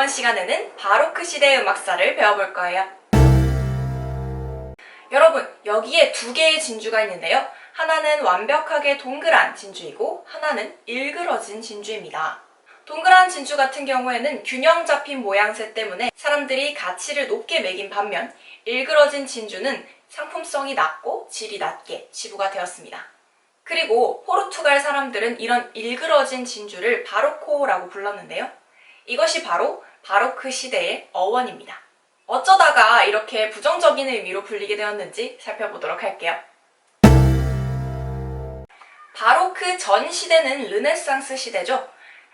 이번 시간에는 바로크 시대 음악사를 배워볼 거예요. 여러분, 여기에 두 개의 진주가 있는데요. 하나는 완벽하게 동그란 진주이고 하나는 일그러진 진주입니다. 동그란 진주 같은 경우에는 균형 잡힌 모양새 때문에 사람들이 가치를 높게 매긴 반면 일그러진 진주는 상품성이 낮고 질이 낮게 지부가 되었습니다. 그리고 포르투갈 사람들은 이런 일그러진 진주를 바로코라고 불렀는데요. 이것이 바로 바로크 시대의 어원입니다. 어쩌다가 이렇게 부정적인 의미로 불리게 되었는지 살펴보도록 할게요. 바로크 전 시대는 르네상스 시대죠.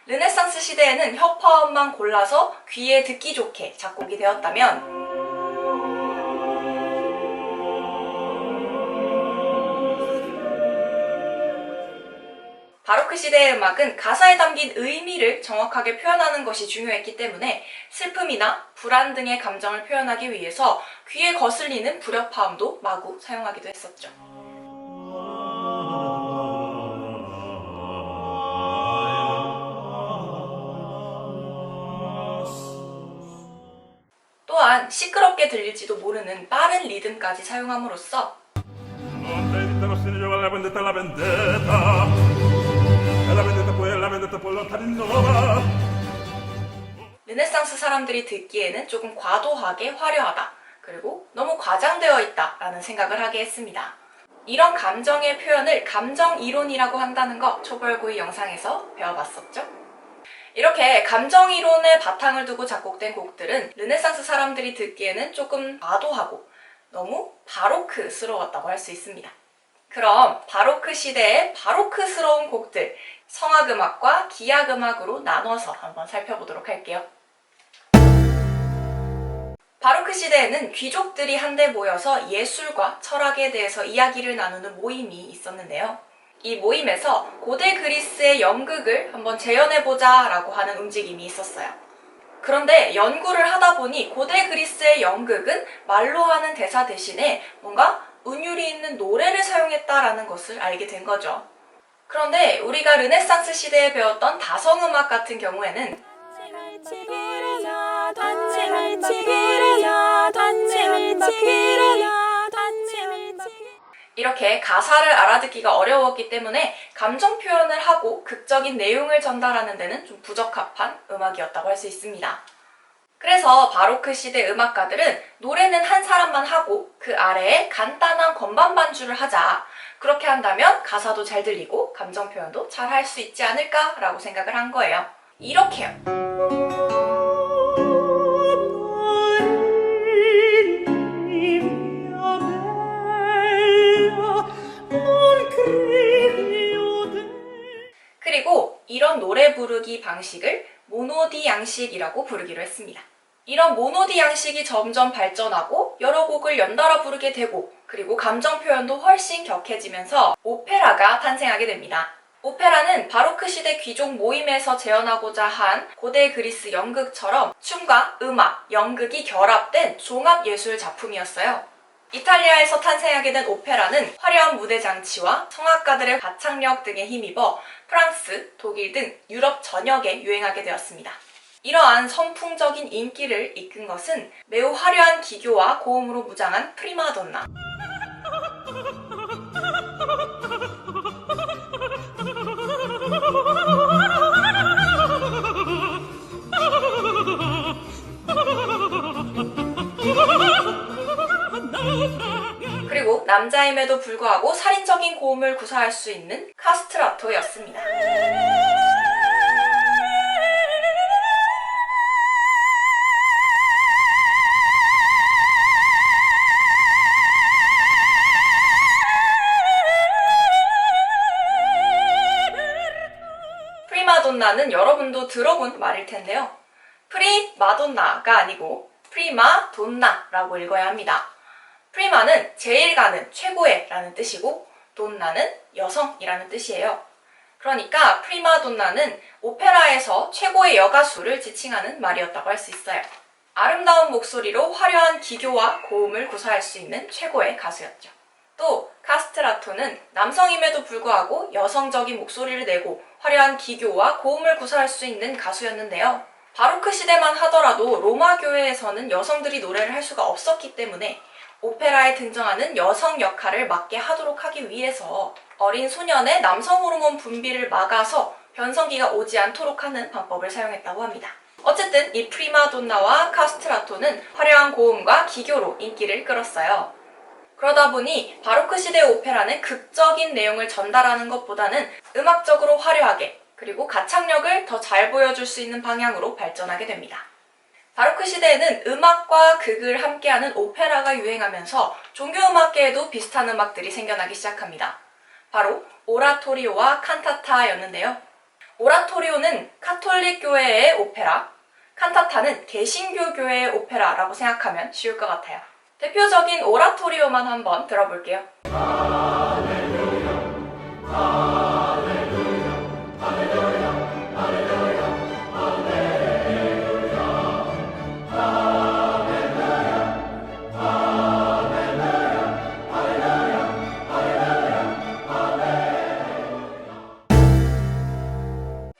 르네상스 시대에는 협화음만 골라서 귀에 듣기 좋게 작곡이 되었다면 바로크 시대의 음악은 가사에 담긴 의미를 정확하게 표현하는 것이 중요했기 때문에 슬픔이나 불안 등의 감정을 표현하기 위해서 귀에 거슬리는 불협화음도 마구 사용하기도 했었죠. 또한 시끄럽게 들릴지도 모르는 빠른 리듬까지 사용함으로써 르네상스 사람들이 듣기에는 조금 과도하게 화려하다, 그리고 너무 과장되어 있다 라는 생각을 하게 했습니다. 이런 감정의 표현을 감정이론이라고 한다는 거 초벌구이 영상에서 배워봤었죠? 이렇게 감정이론의 바탕을 두고 작곡된 곡들은 르네상스 사람들이 듣기에는 조금 과도하고 너무 바로크스러웠다고 할 수 있습니다. 그럼 바로크 시대의 바로크스러운 곡들, 성악음악과 기악음악으로 나눠서 한번 살펴보도록 할게요. 바로크 시대에는 귀족들이 한데 모여서 예술과 철학에 대해서 이야기를 나누는 모임이 있었는데요. 이 모임에서 고대 그리스의 연극을 한번 재현해보자 라고 하는 움직임이 있었어요. 그런데 연구를 하다 보니 고대 그리스의 연극은 말로 하는 대사 대신에 뭔가 운율이 있는 노래를 사용했다라는 것을 알게 된 거죠. 그런데 우리가 르네상스 시대에 배웠던 다성음악 같은 경우에는 이렇게 가사를 알아듣기가 어려웠기 때문에 감정 표현을 하고 극적인 내용을 전달하는 데는 좀 부적합한 음악이었다고 할 수 있습니다. 그래서 바로크 시대 음악가들은 노래는 한 사람만 하고 그 아래에 간단한 건반 반주를 하자. 그렇게 한다면 가사도 잘 들리고 감정 표현도 잘 할 수 있지 않을까라고 생각을 한 거예요. 이렇게요. 그리고 이런 노래 부르기 방식을 모노디 양식이라고 부르기로 했습니다. 이런 모노디 양식이 점점 발전하고 여러 곡을 연달아 부르게 되고 그리고 감정 표현도 훨씬 격해지면서 오페라가 탄생하게 됩니다. 오페라는 바로크 시대 귀족 모임에서 재현하고자 한 고대 그리스 연극처럼 춤과 음악, 연극이 결합된 종합예술 작품이었어요. 이탈리아에서 탄생하게 된 오페라는 화려한 무대 장치와 성악가들의 가창력 등에 힘입어 프랑스, 독일 등 유럽 전역에 유행하게 되었습니다. 이러한 선풍적인 인기를 이끈 것은 매우 화려한 기교와 고음으로 무장한 프리마돈나, 그리고 남자임에도 불구하고 살인적인 고음을 구사할 수 있는 카스트라토였습니다. 프리마돈나는 여러분도 들어본 말일 텐데요. 프리마돈나가 아니고 프리마돈나라고 읽어야 합니다. 프리마는 제일 가는, 최고의 라는 뜻이고 돈나는 여성이라는 뜻이에요. 그러니까 프리마돈나는 오페라에서 최고의 여가수를 지칭하는 말이었다고 할 수 있어요. 아름다운 목소리로 화려한 기교와 고음을 구사할 수 있는 최고의 가수였죠. 또 카스트라토는 남성임에도 불구하고 여성적인 목소리를 내고 화려한 기교와 고음을 구사할 수 있는 가수였는데요. 바로크 시대만 하더라도 로마 교회에서는 여성들이 노래를 할 수가 없었기 때문에 오페라에 등장하는 여성 역할을 맡게 하도록 하기 위해서 어린 소년의 남성 호르몬 분비를 막아서 변성기가 오지 않도록 하는 방법을 사용했다고 합니다. 어쨌든 이 프리마돈나와 카스트라토는 화려한 고음과 기교로 인기를 끌었어요. 그러다 보니 바로크 시대의 오페라는 극적인 내용을 전달하는 것보다는 음악적으로 화려하게 그리고 가창력을 더 잘 보여줄 수 있는 방향으로 발전하게 됩니다. 바로크 시대에는 음악과 극을 함께하는 오페라가 유행하면서 종교음악계에도 비슷한 음악들이 생겨나기 시작합니다. 바로 오라토리오와 칸타타였는데요. 오라토리오는 카톨릭 교회의 오페라, 칸타타는 개신교 교회의 오페라라고 생각하면 쉬울 것 같아요. 대표적인 오라토리오만 한번 들어볼게요.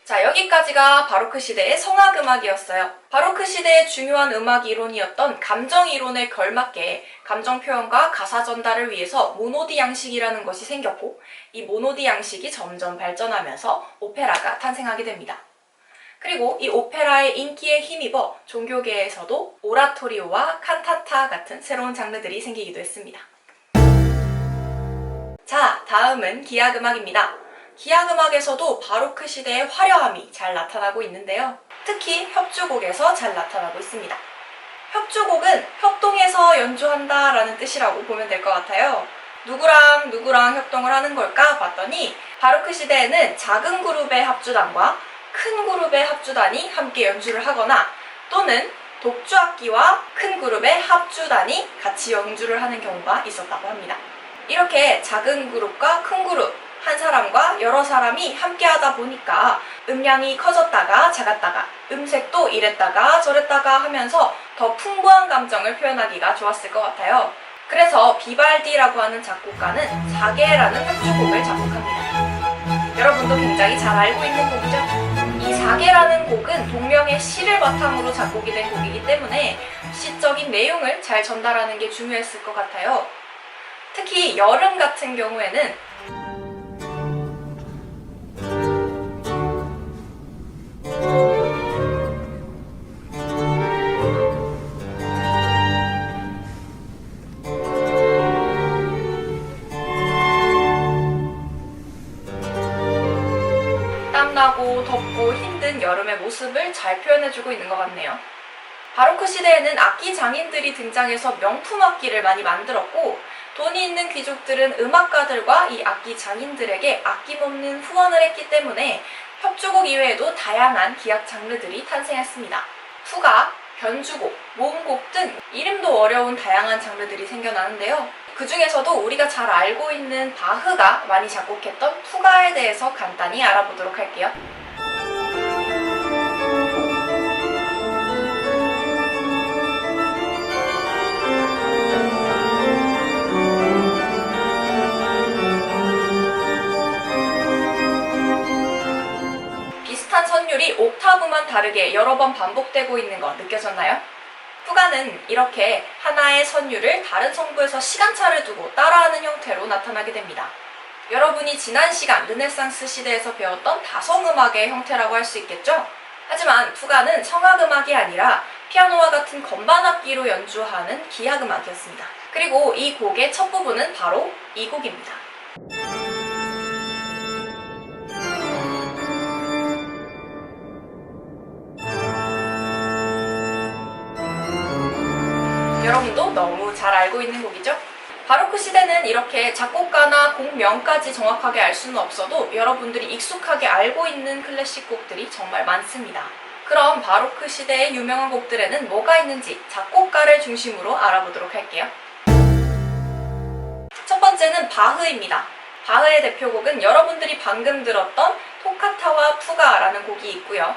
자, 여기까지가 바로크 시대의 성악음악이었어요. 바로크 시대의 중요한 음악 이론이었던 감정 이론에 걸맞게 감정 표현과 가사 전달을 위해서 모노디 양식이라는 것이 생겼고, 이 모노디 양식이 점점 발전하면서 오페라가 탄생하게 됩니다. 그리고 이 오페라의 인기에 힘입어 종교계에서도 오라토리오와 칸타타 같은 새로운 장르들이 생기기도 했습니다. 자, 다음은 기악음악입니다. 기악음악에서도 바로크 시대의 화려함이 잘 나타나고 있는데요. 특히 협주곡에서 잘 나타나고 있습니다. 협주곡은 협동해서 연주한다 라는 뜻이라고 보면 될 것 같아요. 누구랑 누구랑 협동을 하는 걸까 봤더니 바로크 시대에는 작은 그룹의 합주단과 큰 그룹의 합주단이 함께 연주를 하거나 또는 독주악기와 큰 그룹의 합주단이 같이 연주를 하는 경우가 있었다고 합니다. 이렇게 작은 그룹과 큰 그룹, 한 사람과 여러 사람이 함께 하다 보니까 음량이 커졌다가 작았다가 음색도 이랬다가 저랬다가 하면서 더 풍부한 감정을 표현하기가 좋았을 것 같아요. 그래서 비발디라고 하는 작곡가는 사계라는 협주곡을 작곡합니다. 여러분도 굉장히 잘 알고 있는 곡이죠? 이 사계라는 곡은 동명의 시를 바탕으로 작곡이 된 곡이기 때문에 시적인 내용을 잘 전달하는 게 중요했을 것 같아요. 특히 여름 같은 경우에는 땀나고 덥고 힘든 여름의 모습을 잘 표현해주고 있는 것 같네요. 바로크 시대에는 악기 장인들이 등장해서 명품 악기를 많이 만들었고, 돈이 있는 귀족들은 음악가들과 이 악기 장인들에게 아낌없는 후원을 했기 때문에 협주곡 이외에도 다양한 기악 장르들이 탄생했습니다. 후가, 변주곡, 모음곡 등 이름도 어려운 다양한 장르들이 생겨나는데요. 그 중에서도 우리가 잘 알고 있는 바흐가 많이 작곡했던 후가에 대해서 간단히 알아보도록 할게요. 비슷한 선율이 옥타브만 다르게 여러 번 반복되고 있는 거 느껴졌나요? 후가는 이렇게 하나의 선율을 다른 성부에서 시간차를 두고 따라하는 형태로 나타나게 됩니다. 여러분이 지난 시간 르네상스 시대에서 배웠던 다성음악의 형태라고 할 수 있겠죠? 하지만 후가는 성악음악이 아니라 피아노와 같은 건반악기로 연주하는 기악음악이었습니다. 그리고 이 곡의 첫 부분은 바로 이 곡입니다. 여러분도 너무 잘 알고 있는 곡이죠? 바로크 시대는 이렇게 작곡가나 곡명까지 정확하게 알 수는 없어도 여러분들이 익숙하게 알고 있는 클래식 곡들이 정말 많습니다. 그럼 바로크 시대의 유명한 곡들에는 뭐가 있는지 작곡가를 중심으로 알아보도록 할게요. 첫 번째는 바흐입니다. 바흐의 대표곡은 여러분들이 방금 들었던 토카타와 푸가라는 곡이 있고요.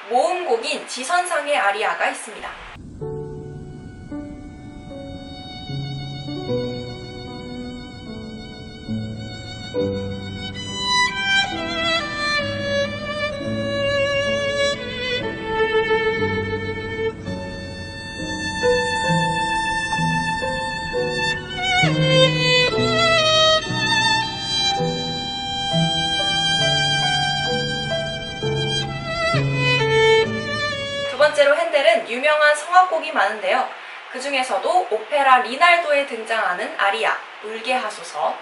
모음곡인 지선상의 아리아가 있습니다. 두 번째로 핸델은 유명한 성악곡이 많은데요. 그 중에서도 오페라 리날도에 등장하는 아리아, 울게 하소서,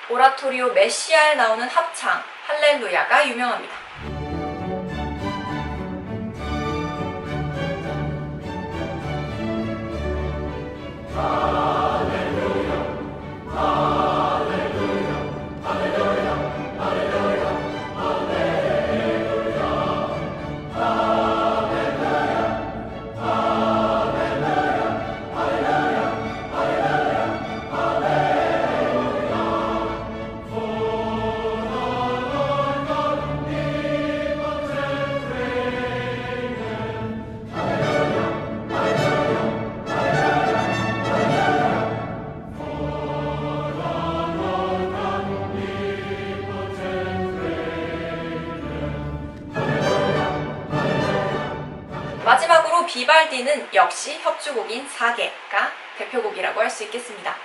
오라토리오 메시아에 나오는 합창, 할렐루야가 유명합니다. 마지막으로 비발디는 역시 협주곡인 사계가 대표곡이라고 할 수 있겠습니다.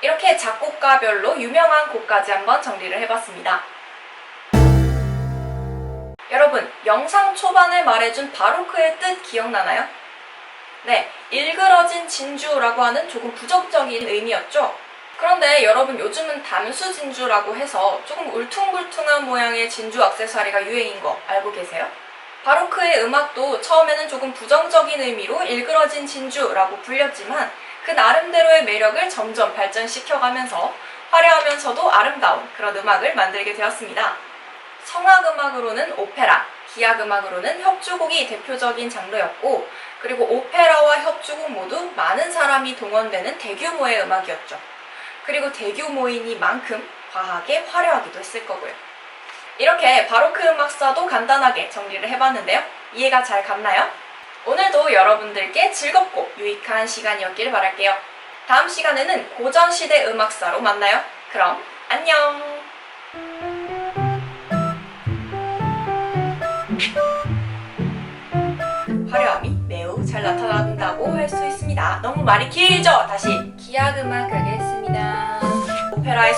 이렇게 작곡가별로 유명한 곡까지 한번 정리를 해봤습니다. 여러분, 영상 초반에 말해준 바로크의 뜻 기억나나요? 네, 일그러진 진주라고 하는 조금 부정적인 의미였죠? 그런데 여러분, 요즘은 단수 진주라고 해서 조금 울퉁불퉁한 모양의 진주 액세서리가 유행인 거 알고 계세요? 바로크의 음악도 처음에는 조금 부정적인 의미로 일그러진 진주라고 불렸지만 그 나름대로의 매력을 점점 발전시켜가면서 화려하면서도 아름다운 그런 음악을 만들게 되었습니다. 성악음악으로는 오페라, 기악음악으로는 협주곡이 대표적인 장르였고, 그리고 오페라와 협주곡 모두 많은 사람이 동원되는 대규모의 음악이었죠. 그리고 대규모이니만큼 과하게 화려하기도 했을 거고요. 이렇게 바로크 음악사도 간단하게 정리를 해봤는데요. 이해가 잘 갔나요? 오늘도 여러분들께 즐겁고 유익한 시간이었기를 바랄게요. 다음 시간에는 고전시대 음악사로 만나요. 그럼 안녕! 화려함이 매우 잘 나타난다고 할 수 있습니다. 너무 말이 길죠? 다시 기악음악 가겠습니다. 오페라의